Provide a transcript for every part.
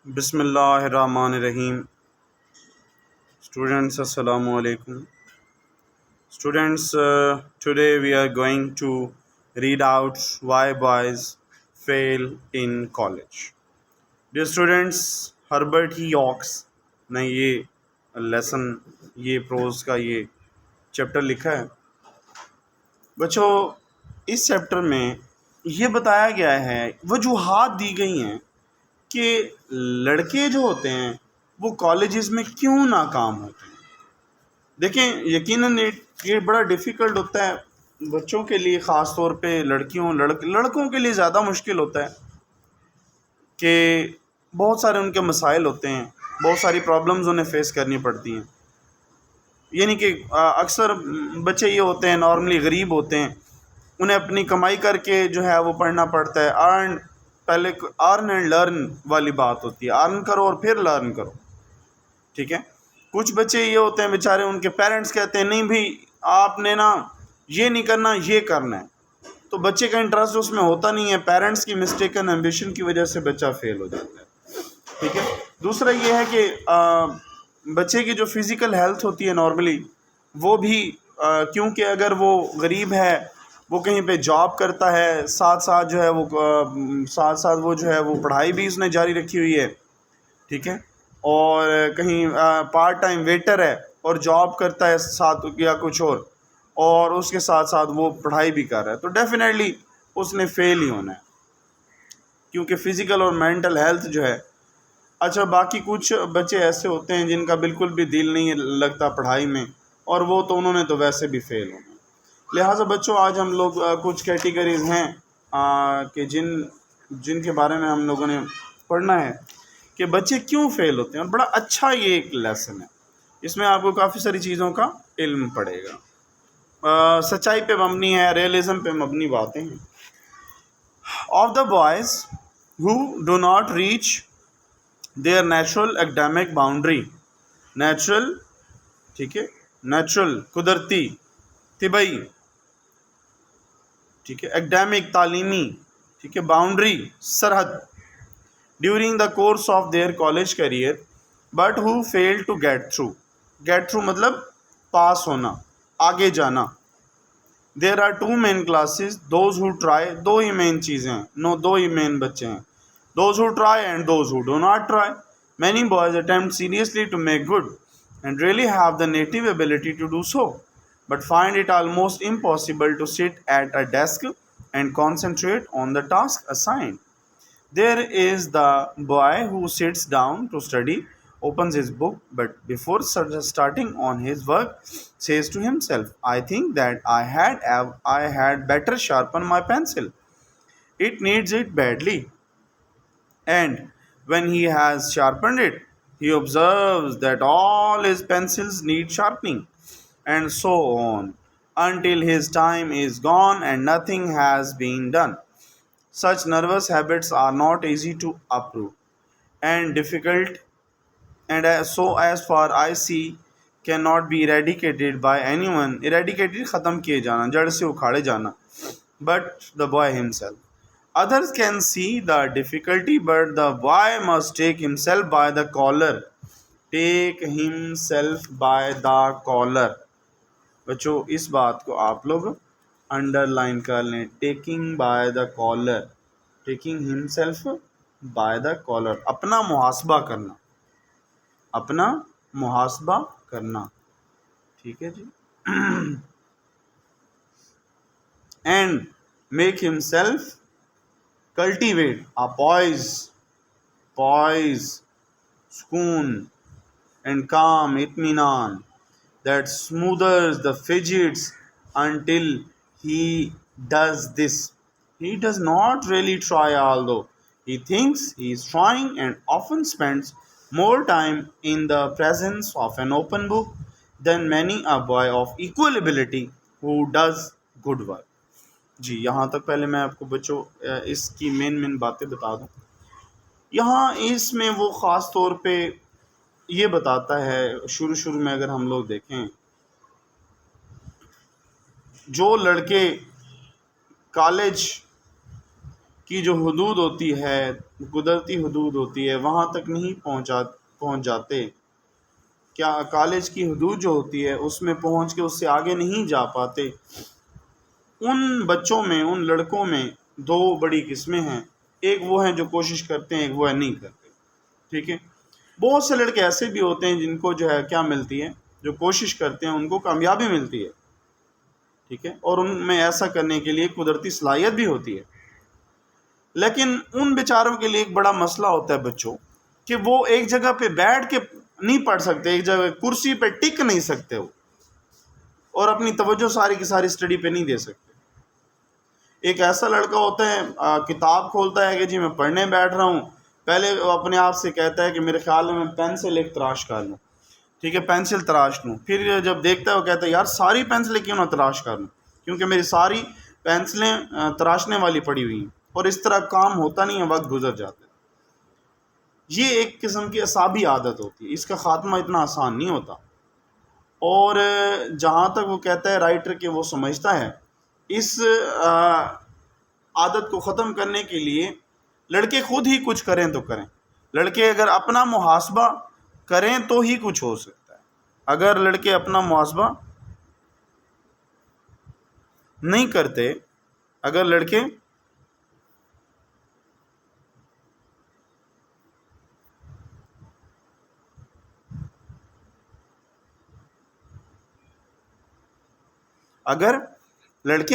بسم اللہ الرحمن الرحیم. Students, Assalamu alaikum. Students, today we are going to read out why boys fail in college. Dear students, Herbert Hawks نے یہ lesson یہ pros کا یہ چیپٹر لکھا ہے. بچوں اس چیپٹر میں یہ بتایا گیا ہے، وجوہات دی گئی ہیں کہ لڑکے جو ہوتے ہیں وہ کالجز میں کیوں ناکام ہوتے ہیں. دیکھیں یقیناً یہ بڑا ڈیفیکلٹ ہوتا ہے بچوں کے لیے، خاص طور پہ لڑکوں کے لیے زیادہ مشکل ہوتا ہے کہ بہت سارے ان کے مسائل ہوتے ہیں، بہت ساری پرابلمز انہیں فیس کرنی پڑتی ہیں. یعنی کہ اکثر بچے یہ ہوتے ہیں، نارملی غریب ہوتے ہیں، انہیں اپنی کمائی کر کے جو ہے وہ پڑھنا پڑتا ہے. پہلے ارن اینڈ لرن والی بات ہوتی ہے، ارن کرو اور پھر لرن کرو. ٹھیک ہے. کچھ بچے یہ ہوتے ہیں بیچارے، ان کے پیرنٹس کہتے ہیں نہیں بھائی آپ نے نا یہ نہیں کرنا، یہ کرنا ہے، تو بچے کا انٹرسٹ اس میں ہوتا نہیں ہے. پیرنٹس کی مسٹیکن ایمبیشن کی وجہ سے بچہ فیل ہو جاتا ہے. ٹھیک ہے. دوسرا یہ ہے کہ بچے کی جو فزیکل ہیلتھ ہوتی ہے نارملی وہ بھی کیونکہ اگر وہ غریب ہے، وہ کہیں پہ جاب کرتا ہے، ساتھ ساتھ جو ہے وہ جو ہے وہ پڑھائی بھی اس نے جاری رکھی ہوئی ہے. ٹھیک ہے. اور کہیں پارٹ ٹائم ویٹر ہے اور جاب کرتا ہے ساتھ یا کچھ اور اس کے ساتھ ساتھ وہ پڑھائی بھی کر رہا ہے، تو ڈیفینیٹلی اس نے فیل ہی ہونا ہے کیونکہ فزیکل اور مینٹل ہیلتھ جو ہے. اچھا باقی کچھ بچے ایسے ہوتے ہیں جن کا بالکل بھی دل نہیں لگتا پڑھائی میں، اور وہ تو انہوں نے تو ویسے بھی فیل ہونا. لہٰذا بچوں آج ہم لوگ کچھ کیٹیگریز ہیں کہ جن کے بارے میں ہم لوگوں نے پڑھنا ہے کہ بچے کیوں فیل ہوتے ہیں. اور بڑا اچھا یہ ایک لیسن ہے، اس میں آپ کو کافی ساری چیزوں کا علم پڑے گا. سچائی پہ مبنی ہے، ریئلزم پہ مبنی باتیں ہیں. Of the boys who do not reach their natural academic boundary. Natural, ٹھیک ہے، نیچرل قدرتی طبعی، ٹھیک ہے، ایکڈیمک تعلیمی، ٹھیک ہے، باؤنڈری سرحد during the course of their college career but who fail to get through مطلب پاس ہونا، آگے جانا. There are two main classes, those who try, دو ہی مین چیزیں ہیں، دو ہی مین بچے ہیں، those who try and those who do not try. Many boys attempt seriously to make good and really have the native ability to do so but find it almost impossible to sit at a desk and concentrate on the task assigned. There is the boy who sits down to study, opens his book, but before starting on his work, says to himself, I think that I had better sharpen my pencil. It needs it badly. And when he has sharpened it, he observes that all his pencils need sharpening, and so on, until his time is gone and nothing has been done. Such nervous habits are not easy to uproot and difficult, and so as far I see, cannot be eradicated by anyone. Eradicated ختم کیے جانا، جڑ سے اکھاڑے جانا. But the boy himself. Others can see the difficulty, but the boy must take himself by the collar. Take himself by the collar. بچوں اس بات کو آپ لوگ انڈر لائن کر لیں. Taking by the collar, taking himself by the collar, اپنا محاسبہ کرنا، اپنا محاسبہ کرنا. ٹھیک ہے جی. And make himself cultivate a poise, سکون and calm, اطمینان that smoothers the fidgets until he does this. He does not really try, although he thinks he is trying, and often spends more time in the presence of an open book than many a boy of equal ability who does good work. جی یہاں تک پہلے میں آپ کو بچوں اس کی مین باتیں بتا دوں. یہاں اس میں وہ خاص طور پہ یہ بتاتا ہے، شروع میں اگر ہم لوگ دیکھیں، جو لڑکے کالج کی جو حدود ہوتی ہے، قدرتی حدود ہوتی ہے، وہاں تک نہیں پہنچ جاتے. کیا کالج کی حدود جو ہوتی ہے اس میں پہنچ کے اس سے آگے نہیں جا پاتے. ان بچوں میں، ان لڑکوں میں دو بڑی قسمیں ہیں. ایک وہ ہیں جو کوشش کرتے ہیں، ایک وہ ہے نہیں کرتے. ٹھیک ہے. بہت سے لڑکے ایسے بھی ہوتے ہیں جن کو جو ہے کیا ملتی ہے، جو کوشش کرتے ہیں ان کو کامیابی ملتی ہے. ٹھیک ہے. اور ان میں ایسا کرنے کے لیے قدرتی صلاحیت بھی ہوتی ہے. لیکن ان بیچاروں کے لیے ایک بڑا مسئلہ ہوتا ہے بچوں، کہ وہ ایک جگہ پہ بیٹھ کے نہیں پڑھ سکتے، ایک جگہ کرسی پہ ٹک نہیں سکتے وہ، اور اپنی توجہ ساری کی ساری اسٹڈی پہ نہیں دے سکتے. ایک ایسا لڑکا ہوتا ہے کتاب کھولتا ہے کہ جی میں پڑھنے بیٹھ رہا ہوں، پہلے وہ اپنے آپ سے کہتا ہے کہ میرے خیال میں پینسل ایک تراش کر لوں. ٹھیک ہے، پینسل تراش لوں. پھر جب دیکھتا ہے وہ کہتا ہے یار ساری پینسلیں کیوں نہ تراش کر لوں، کیونکہ میری ساری پینسلیں تراشنے والی پڑی ہوئی ہیں. اور اس طرح کام ہوتا نہیں ہے، وقت گزر جاتا ہے. یہ ایک قسم کی اعصابی عادت ہوتی ہے، اس کا خاتمہ اتنا آسان نہیں ہوتا. اور جہاں تک وہ کہتا ہے رائٹر کہ وہ سمجھتا ہے اس عادت کو ختم کرنے کے لیے لڑکے خود ہی کچھ کریں تو کریں. لڑکے اگر اپنا محاسبہ کریں تو ہی کچھ ہو سکتا ہے. اگر لڑکے اپنا محاسبہ نہیں کرتے، اگر لڑکے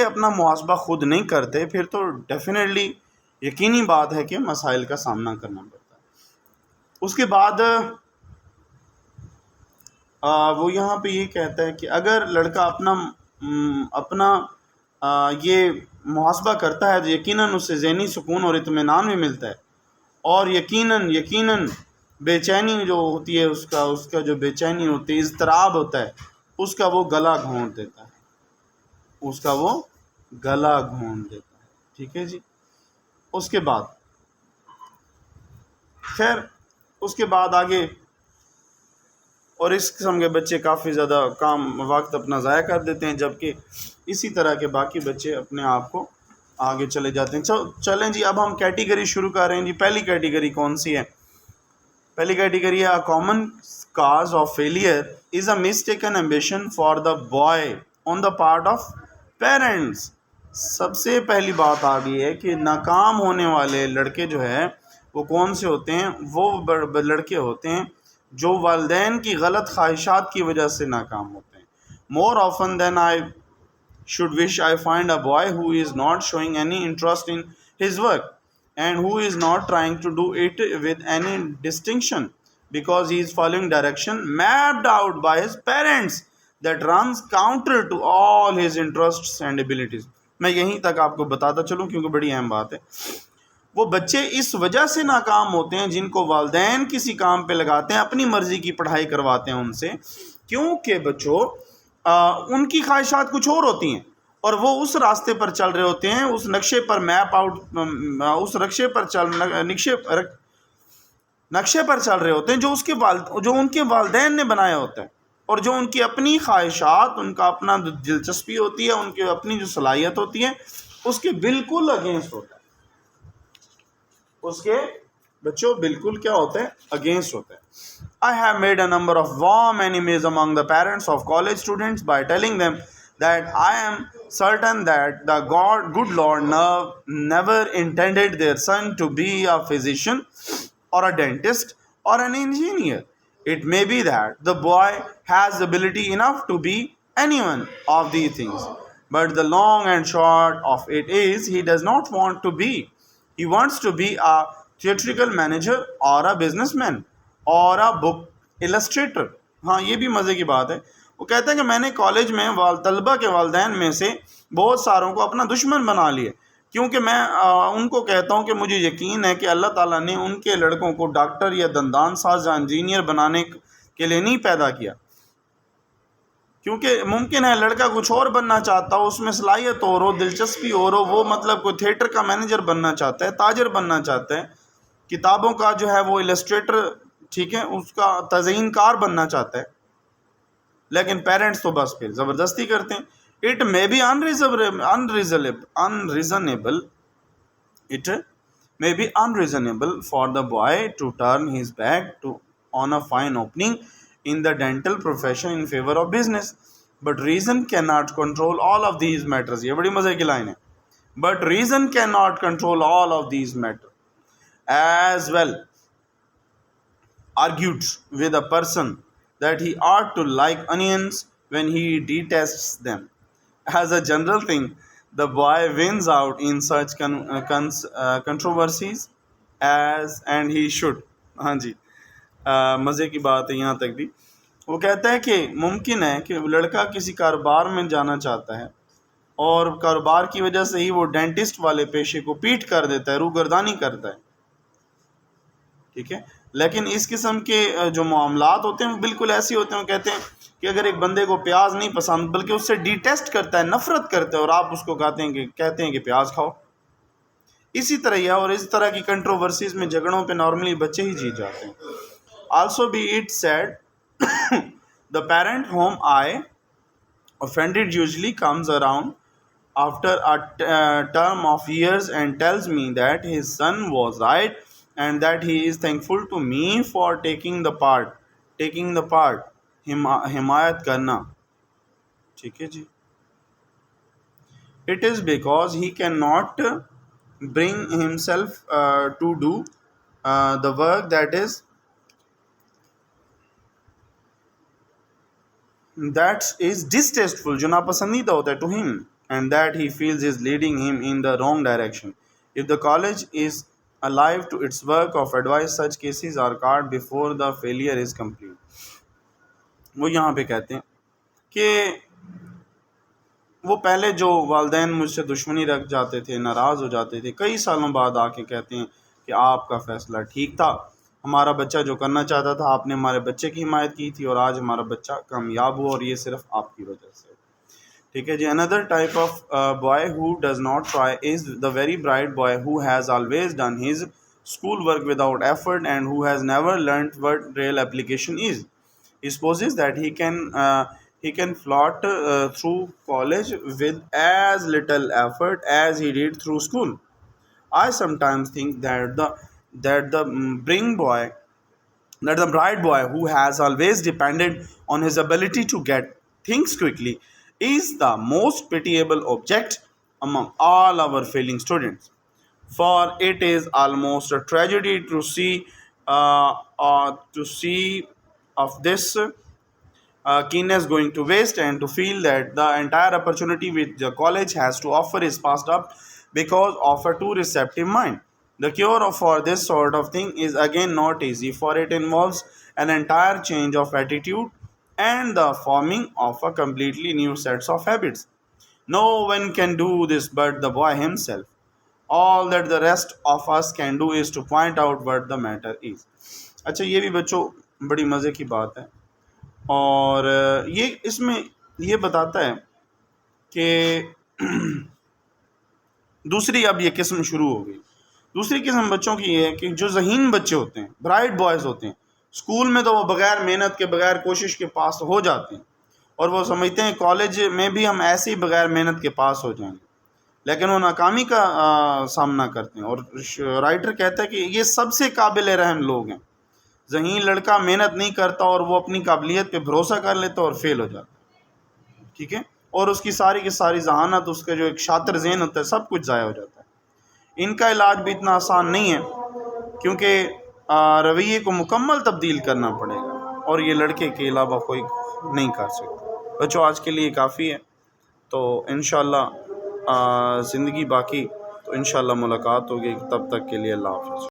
اپنا محاسبہ خود نہیں کرتے، پھر تو ڈیفینیٹلی یقینی بات ہے کہ مسائل کا سامنا کرنا پڑتا ہے. اس کے بعد وہ یہاں پہ یہ کہتا ہے کہ اگر لڑکا اپنا یہ محاسبہ کرتا ہے تو یقیناً اس سے ذہنی سکون اور اطمینان بھی ملتا ہے. اور یقیناً بے چینی جو ہوتی ہے، اس کا جو بے چینی ہوتی ہے، اضطراب ہوتا ہے، اس کا وہ گلا گھونٹ دیتا ہے. ٹھیک ہے جی. اس کے بعد خیر، اس کے بعد آگے، اور اس قسم کے بچے کافی زیادہ وقت اپنا ضائع کر دیتے ہیں، جبکہ اسی طرح کے باقی بچے اپنے آپ کو آگے چلے جاتے ہیں. چلیں جی، اب ہم کیٹیگری شروع کر رہے ہیں جی. پہلی کیٹیگری کون سی ہے؟ پہلی کیٹیگری ہے common cause of failure is a mistaken ambition for the boy on the part of parents. سب سے پہلی بات آ گئی ہے کہ ناکام ہونے والے لڑکے جو ہے وہ کون سے ہوتے ہیں؟ وہ لڑکے ہوتے ہیں جو والدین کی غلط خواہشات کی وجہ سے ناکام ہوتے ہیں. More often than I should wish I find a boy who is not showing any interest in his work and who is not trying to do it with any distinction because he is following direction mapped out by his parents that runs counter to all his interests and abilities. میں یہیں تک آپ کو بتاتا چلوں کیونکہ بڑی اہم بات ہے. وہ بچے اس وجہ سے ناکام ہوتے ہیں جن کو والدین کسی کام پہ لگاتے ہیں، اپنی مرضی کی پڑھائی کرواتے ہیں ان سے، کیونکہ بچوں ان کی خواہشات کچھ اور ہوتی ہیں اور وہ اس راستے پر چل رہے ہوتے ہیں، اس نقشے پر نقشے پر چل رہے ہوتے ہیں جو ان کے والدین نے بنایا ہوتا ہے، اور جو ان کی اپنی خواہشات، ان کا اپنا دلچسپی ہوتی ہے، ان کی اپنی جو صلاحیت ہوتی ہے، اس کے بالکل اگینسٹ ہوتا ہے. اس کے بچوں بالکل کیا ہوتا ہے؟ اگینسٹ ہوتا ہے. I have made a number of warm enemies among the parents of college students by telling them that I am certain that the good Lord never intended their son to be a physician or a dentist or an engineer. It may be that the boy has ability enough to be any one of these things, but the long and short of it is he does not want to be. He wants to be a theatrical manager or a businessman اور بک illustrator. ہاں، یہ بھی مزے کی بات ہے. وہ کہتے ہیں کہ میں نے کالج میں طلبہ کے والدین میں سے بہت ساروں کو اپنا دشمن بنا لیا، کیونکہ میں ان کو کہتا ہوں کہ مجھے یقین ہے کہ اللہ تعالیٰ نے ان کے لڑکوں کو ڈاکٹر یا دندان ساز یا انجینئر بنانے کے لیے نہیں پیدا کیا، کیونکہ ممکن ہے لڑکا کچھ اور بننا چاہتا ہو، اس میں صلاحیت اور ہو، دلچسپی اور ہو، وہ مطلب کوئی تھیٹر کا مینیجر بننا چاہتا ہے، تاجر بننا چاہتا ہے، کتابوں کا جو ہے وہ السٹریٹر، ٹھیک ہے، اس کا تزئین کار بننا چاہتا ہے، لیکن پیرنٹس تو بس پھر زبردستی کرتے ہیں. It may be unreasonable It may be unreasonable for the boy to turn his back on a fine opening in the dental profession in favor of business. But reason cannot control all of these matters. یہ بڑی مزے کی line ہے. But reason cannot control all of these matters. As well argued with a person that he ought to like onions when he detests them. As a general thing, the boy wins out in such controversies as and he should. ہاں جی مزے کی بات ہے یہاں تک بھی. وہ کہتا ہے کہ ممکن ہے کہ لڑکا کسی کاروبار میں جانا چاہتا ہے اور کاروبار کی وجہ سے ہی وہ ڈینٹسٹ والے پیشے کو پیٹ کر دیتا ہے, روگردانی کرتا ہے. ٹھیک ہے, لیکن اس قسم کے جو معاملات ہوتے ہیں وہ بالکل ایسے ہوتے ہیں. وہ کہتے ہیں کہ اگر ایک بندے کو پیاز نہیں پسند بلکہ اس سے ڈیٹیسٹ کرتا ہے, نفرت کرتا ہے, اور آپ اس کو کہتے ہیں کہ پیاز کھاؤ. اسی طرح یہ اور اس طرح کی کنٹروورسیز میں جھگڑوں پہ نارملی بچے ہی جیت جاتے ہیں. Also be it said the parent whom I offended usually comes around after a term of years and tells me that his son was right and that he is thankful to me for taking the part حمایت کرنا. ٹھیک ہے جی. It is because he cannot bring himself to do the work that is distasteful, جو ناپسندیدہ ہوتا ہے, to him, and that he feels is leading him in the wrong direction. If the college is alive to its work of advice, such cases are caught before the failure is complete. وہ یہاں پہ کہتے ہیں کہ وہ پہلے جو والدین مجھ سے دشمنی رکھ جاتے تھے, ناراض ہو جاتے تھے, کئی سالوں بعد آ کے کہتے ہیں کہ آپ کا فیصلہ ٹھیک تھا, ہمارا بچہ جو کرنا چاہتا تھا آپ نے ہمارے بچے کی حمایت کی تھی, اور آج ہمارا بچہ کامیاب ہوا, اور یہ صرف آپ کی وجہ سے. ٹھیک ہے جی. Another type of boy who does not try is the very bright boy who has always done his school work without effort and who has never learnt what real application is. He supposes that he can float through college with as little effort as he did through school. I sometimes think that the bright boy who has always depended on his ability to get things quickly is the most pitiable object among all our failing students. For it is almost a tragedy to see of this keenness going to waste, and to feel that the entire opportunity which the college has to offer is passed up because of a too receptive mind. The cure for this sort of thing is again not easy, for it involves an entire change of attitude and the forming of a completely new sets of habits. No one can do this but the boy himself. All that the rest of us can do is to point out what the matter is. اچھا, یہ بھی بچوں بڑی مزے کی بات ہے, اور یہ اس میں یہ بتاتا ہے کہ دوسری اب یہ قسم شروع ہو گئی. دوسری قسم بچوں کی یہ ہے کہ جو ذہین بچے ہوتے ہیں, برائٹ بوائز ہوتے ہیں, اسکول میں تو وہ بغیر محنت کے بغیر کوشش کے پاس ہو جاتے ہیں, اور وہ سمجھتے ہیں کالج میں بھی ہم ایسے ہی بغیر محنت کے پاس ہو جائیں گے, لیکن وہ ناکامی کا سامنا کرتے ہیں. اور رائٹر کہتا ہے کہ یہ سب سے قابل رحم لوگ ہیں. ذہین لڑکا محنت نہیں کرتا اور وہ اپنی قابلیت پہ بھروسہ کر لیتا اور فیل ہو جاتا ہے. ٹھیک ہے, اور اس کی ساری کی ساری ذہانت, اس کا جو ایک شاطر ذہن ہوتا ہے, سب کچھ ضائع ہو جاتا ہے. ان کا علاج بھی اتنا آسان نہیں ہے, کیونکہ رویے کو مکمل تبدیل کرنا پڑے گا, اور یہ لڑکے کے علاوہ کوئی نہیں کر سکتا. بچوں آج کے لیے کافی ہے, تو انشاءاللہ زندگی باقی, تو انشاءاللہ ملاقات ہوگی. تب تک کے لیے اللہ حافظ.